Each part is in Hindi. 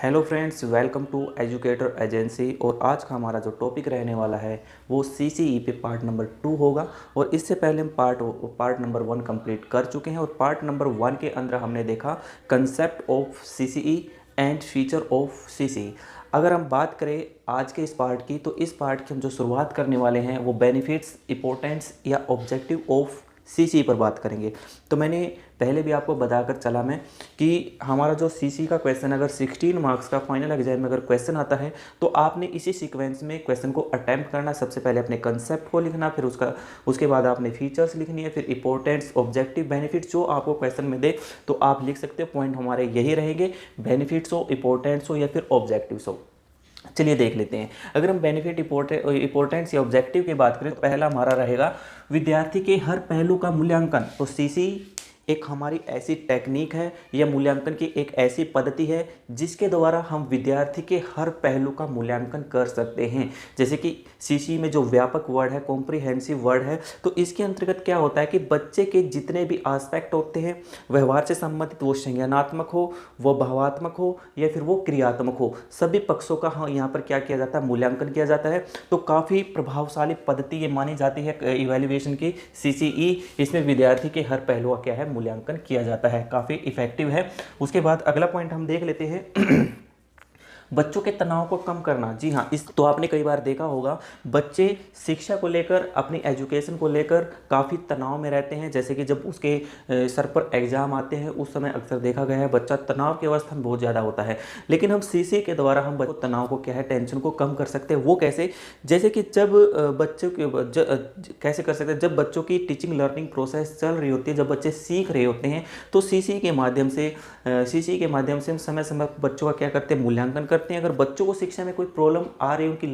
Hello friends, welcome to Educator Agency. और आज का हमारा जो टॉपिक रहने वाला है वो सीसीई पे पार्ट नंबर 2 होगा। और इससे पहले हम पार्ट नंबर 1 कंप्लीट कर चुके हैं। और पार्ट नंबर 1 के अंदर हमने देखा concept of CCE and feature of CCE. अगर हम बात करें आज के इस पार्ट की, तो इस पार्ट की हम जो शुरुआत करने वाले हैं वो बेनिफिट्स, इंपॉर्टेंस या ऑब्जेक्टिव ऑफ सीसी पर बात करेंगे। तो मैंने पहले भी आपको बताकर चला मैं कि हमारा जो सीसी का क्वेश्चन अगर 16 मार्क्स का फाइनल एग्जाम में अगर क्वेश्चन आता है तो आपने इसी सीक्वेंस में क्वेश्चन को अटेम्प्ट करना। सबसे पहले अपने कंसेप्ट को लिखना, फिर उसके बाद आपने फीचर्स लिखनी है, फिर इंपॉर्टेंस, ऑब्जेक्टिव, बेनिफिट्स जो आपको क्वेश्चन में दे तो आप लिख सकते हो। पॉइंट हमारे यही रहेंगे, बेनिफिट्स हो, इंपॉर्टेंस हो या फिर ऑब्जेक्टिव्स हो। चलिए देख लेते हैं। अगर हम बेनिफिट, इंपॉर्टेंस या ऑब्जेक्टिव की बात करें तो पहला हमारा रहेगा विद्यार्थी के हर पहलू का मूल्यांकन। तो सीसी एक हमारी ऐसी टेक्निक है या मूल्यांकन की एक ऐसी पद्धति है जिसके द्वारा हम विद्यार्थी के हर पहलू का मूल्यांकन कर सकते हैं। जैसे कि सीसी में जो व्यापक वर्ड है, कॉम्प्रिहेंसिव वर्ड है, तो इसके अंतर्गत क्या होता है कि बच्चे के जितने भी एस्पेक्ट होते हैं व्यवहार से संबंधित, वो संज्ञानात्मक हो, वो भावात्मक हो या फिर वो क्रियात्मक हो, सभी पक्षों का यहाँ पर क्या किया जाता है, मूल्यांकन किया जाता है। तो काफ़ी प्रभावशाली पद्धति ये मानी जाती है इवैल्यूएशन की सीसीई। इसमें विद्यार्थी के हर पहलू का क्या है, मूल्यांकन किया जाता है, काफ़ी इफेक्टिव है। उसके बाद अगला पॉइंट हम देख लेते हैं बच्चों के तनाव को कम करना। जी हाँ, इस तो आपने कई बार देखा होगा बच्चे शिक्षा को लेकर, अपनी एजुकेशन को लेकर काफ़ी तनाव में रहते हैं। जैसे कि जब उसके सर पर एग्ज़ाम आते हैं उस समय अक्सर देखा गया है बच्चा तनाव की अवस्था में बहुत ज़्यादा होता है। लेकिन हम सीसी के द्वारा हम बच्चों तनाव को क्या है, टेंशन को कम कर सकते हैं। वो कैसे? जैसे कि जब बच्चों के कैसे कर सकते हैं, जब बच्चों की टीचिंग लर्निंग प्रोसेस चल रही होती है, जब बच्चे सीख रहे होते हैं तो सीसी के माध्यम से हम समय समय पर बच्चों का क्या करते हैं, मूल्यांकन करते हैं। अगर बच्चों को शिक्षा में कोई प्रॉब्लम आ रही है, उनकी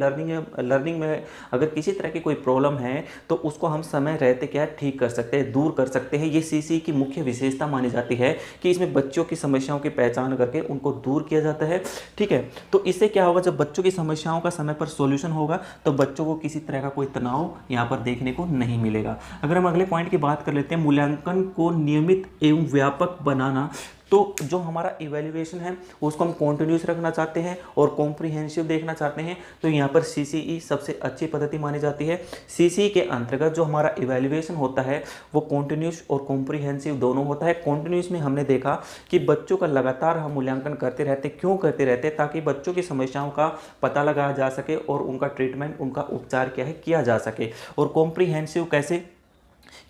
लर्निंग में अगर किसी तरह की कोई प्रॉब्लम है तो उसको हम समय रहते क्या है, ठीक कर सकते हैं, दूर कर सकते हैं। ये सीसी की मुख्य विशेषता मानी जाती है कि इसमें बच्चों की समस्याओं की पहचान करके उनको दूर किया जाता है। ठीक है, तो इससे क्या होगा, जब बच्चों की समस्याओं का समय पर सॉल्यूशन होगा तो बच्चों को किसी तरह का कोई तनाव यहाँ पर देखने को नहीं मिलेगा। अगर हम अगले पॉइंट की बात कर लेते हैं, मूल्यांकन को नियमित एवं व्यापक बनाना। तो जो हमारा इवैल्यूएशन है उसको हम कॉन्टिन्यूस रखना चाहते हैं और कॉम्प्रिहेंसिव देखना चाहते हैं तो यहाँ पर सीसीई सबसे अच्छी पद्धति मानी जाती है। सीसीई के अंतर्गत जो हमारा इवैल्यूएशन होता है वो कॉन्टिन्यूस और कॉम्प्रिहेंसिव दोनों होता है। कॉन्टिन्यूस में हमने देखा कि बच्चों का लगातार हम मूल्यांकन करते रहते, क्यों करते रहते, ताकि बच्चों की समस्याओं का पता लगाया जा सके और उनका ट्रीटमेंट, उनका उपचार क्या है, किया जा सके। और कॉम्प्रिहेंसिव कैसे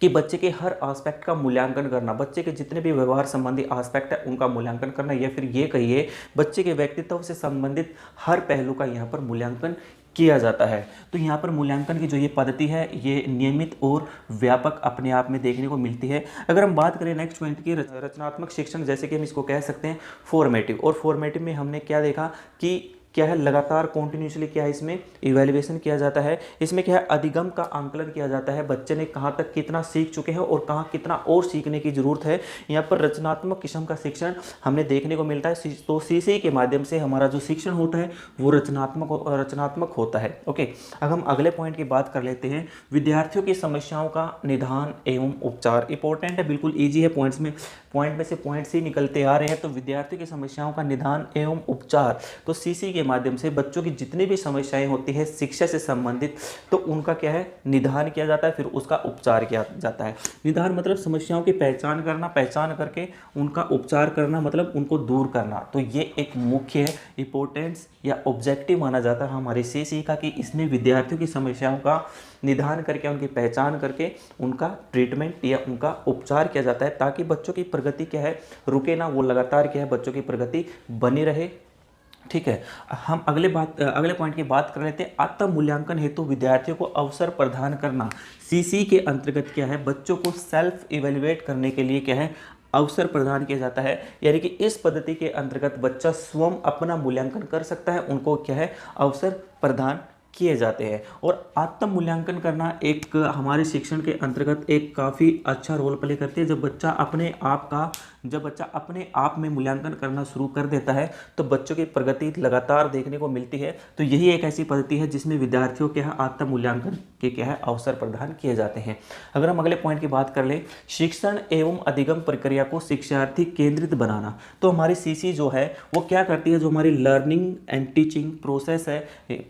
कि बच्चे के हर एस्पेक्ट का मूल्यांकन करना, बच्चे के जितने भी व्यवहार संबंधी एस्पेक्ट है उनका मूल्यांकन करना, या फिर ये कहिए बच्चे के व्यक्तित्व से संबंधित हर पहलू का यहाँ पर मूल्यांकन किया जाता है। तो यहाँ पर मूल्यांकन की जो ये पद्धति है ये नियमित और व्यापक अपने आप में देखने को मिलती है। अगर हम बात करें नेक्स्ट पॉइंट की, रचनात्मक शिक्षण, जैसे कि हम इसको कह सकते हैं फॉर्मेटिव। और फॉर्मेटिव में हमने क्या देखा कि क्या है, लगातार कॉन्टिन्यूसली क्या है, इसमें इवैल्यूएशन किया जाता है। इसमें क्या है, अधिगम का आंकलन किया जाता है, बच्चे ने कहाँ तक कितना सीख चुके हैं और कहाँ कितना और सीखने की जरूरत है। यहाँ पर रचनात्मक किस्म का शिक्षण हमने देखने को मिलता है। तो सीसी के माध्यम से हमारा जो शिक्षण होता है वो रचनात्मक होता है। ओके, अब हम अगले पॉइंट की बात कर लेते हैं, विद्यार्थियों की समस्याओं का निदान एवं उपचार। इंपॉर्टेंट है, बिल्कुल ईजी है, पॉइंट में से पॉइंट्स ही निकलते आ रहे हैं। तो विद्यार्थियों की समस्याओं का निदान एवं उपचार, तो सीसी के माध्यम से बच्चों की जितनी भी समस्याएं होती है शिक्षा से संबंधित तो उनका क्या है, निदान किया जाता है, फिर उसका उपचार किया जाता है। निदान मतलब समस्याओं की पहचान करना, पहचान करके उनका उपचार करना, मतलब उनको दूर करना। तो ये एक मुख्य है, इंपॉर्टेंस या ऑब्जेक्टिव माना जाता है हमारे सीसी का, कि इसमें विद्यार्थियों की समस्याओं का निदान करके, उनकी पहचान करके उनका ट्रीटमेंट या उनका उपचार किया जाता है, ताकि बच्चों की प्रगति क्या है, रुके ना, वो लगातार क्या है, बच्चों की प्रगति बनी रहे। ठीक है, हम अगले पॉइंट की बात कर लेते हैं, आत्म मूल्यांकन हेतु विद्यार्थियों को अवसर प्रदान करना। सीसी के अंतर्गत क्या है, बच्चों को सेल्फ इवेल्युएट करने के लिए क्या है, अवसर प्रदान किया जाता है। यानी कि इस पद्धति के अंतर्गत बच्चा स्वयं अपना मूल्यांकन कर सकता है, उनको क्या है, अवसर प्रदान किए जाते हैं। और आत्म मूल्यांकन करना एक हमारे शिक्षण के अंतर्गत एक काफ़ी अच्छा रोल प्ले करती है। जब बच्चा अपने आप में मूल्यांकन करना शुरू कर देता है तो बच्चों की प्रगति लगातार देखने को मिलती है। तो यही एक ऐसी पद्धति है जिसमें विद्यार्थियों के यहाँ आत्म मूल्यांकन के क्या है अवसर प्रदान किए जाते हैं। अगर हम अगले पॉइंट की बात कर लें, शिक्षण एवं अधिगम प्रक्रिया को शिक्षार्थी केंद्रित बनाना, तो हमारी सीसी जो है वो क्या करती है, जो हमारी लर्निंग एंड टीचिंग प्रोसेस है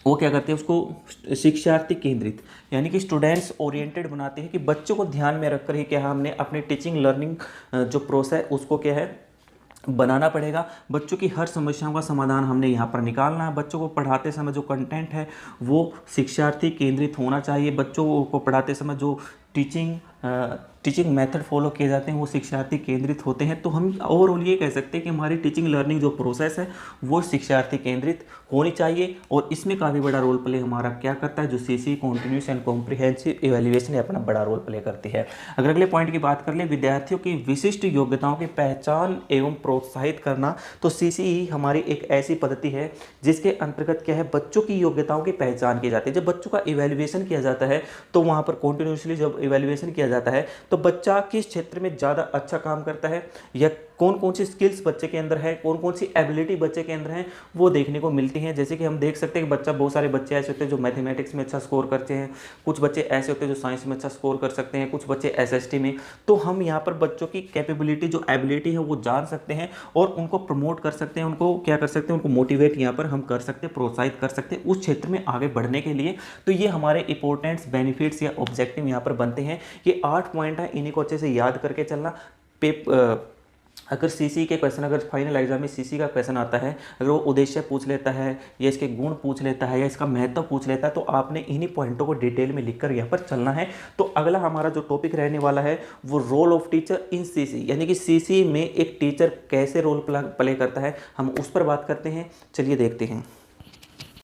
वो क्या करते हैं, उसको शिक्षार्थी केंद्रित यानी कि स्टूडेंट्स ओरिएंटेड बनाते हैं कि बच्चों को ध्यान में रखकर ही क्या हमने अपने टीचिंग लर्निंग जो प्रोसेस उसको क्या है बनाना पड़ेगा। बच्चों की हर समस्याओं का समाधान हमने यहाँ पर निकालना है। बच्चों को पढ़ाते समय जो कंटेंट है वो शिक्षार्थी केंद्रित होना चाहिए। बच्चों को पढ़ाते समय जो टीचिंग मेथड फॉलो किए जाते हैं वो शिक्षार्थी केंद्रित होते हैं। तो हम ओवरऑल ये कह सकते हैं कि हमारी टीचिंग लर्निंग जो प्रोसेस है वो शिक्षार्थी केंद्रित होनी चाहिए। और इसमें काफ़ी बड़ा रोल प्ले हमारा क्या करता है, जो CC continuous and comprehensive evaluation है अपना बड़ा रोल प्ले करती है। अगर अगले पॉइंट की बात कर ले, विद्यार्थियों की विशिष्ट योग्यताओं की पहचान एवं प्रोत्साहित करना, तो सीसी हमारी एक ऐसी पद्धति है जिसके अंतर्गत क्या है बच्चों की योग्यताओं की पहचान की जाती है। जब बच्चों का इवैल्यूएशन किया जाता है तो वहाँ पर कॉन्टिन्यूसली जब इवैल्यूएशन किया जाता है तो बच्चा किस क्षेत्र में ज़्यादा अच्छा काम करता है या कौन कौन सी स्किल्स बच्चे के अंदर है, कौन कौन सी एबिलिटी बच्चे के अंदर है वो देखने को मिलती हैं। जैसे कि हम देख सकते हैं कि बहुत सारे बच्चे ऐसे होते हैं जो मैथमेटिक्स में अच्छा स्कोर करते हैं, कुछ बच्चे ऐसे होते हैं जो साइंस में अच्छा स्कोर कर सकते हैं, कुछ बच्चे एसएसटी में। तो हम यहाँ पर बच्चों की कैपेबिलिटी जो एबिलिटी है वो जान सकते हैं और उनको प्रमोट कर सकते हैं, उनको क्या कर सकते हैं, उनको मोटिवेट यहाँ पर हम कर सकते हैं, प्रोत्साहित कर सकते हैं उस क्षेत्र में आगे बढ़ने के लिए। तो ये हमारे इंपॉर्टेंट्स बेनिफिट्स या ऑब्जेक्टिव यहाँ पर बनते हैं। ये 8 पॉइंट है, इन्हीं को अच्छे से याद करके चलना। अगर सीसी के क्वेश्चन, अगर फाइनल एग्जाम में सीसी का क्वेश्चन आता है, अगर वो उद्देश्य पूछ लेता है या इसके गुण पूछ लेता है या इसका महत्व पूछ लेता है तो आपने इन्हीं पॉइंटों को डिटेल में लिखकर यहाँ पर चलना है। तो अगला हमारा जो टॉपिक रहने वाला है वो role of teacher in CC, यानी कि सीसी में एक टीचर कैसे रोल प्ले करता है, हम उस पर बात करते हैं। चलिए देखते हैं।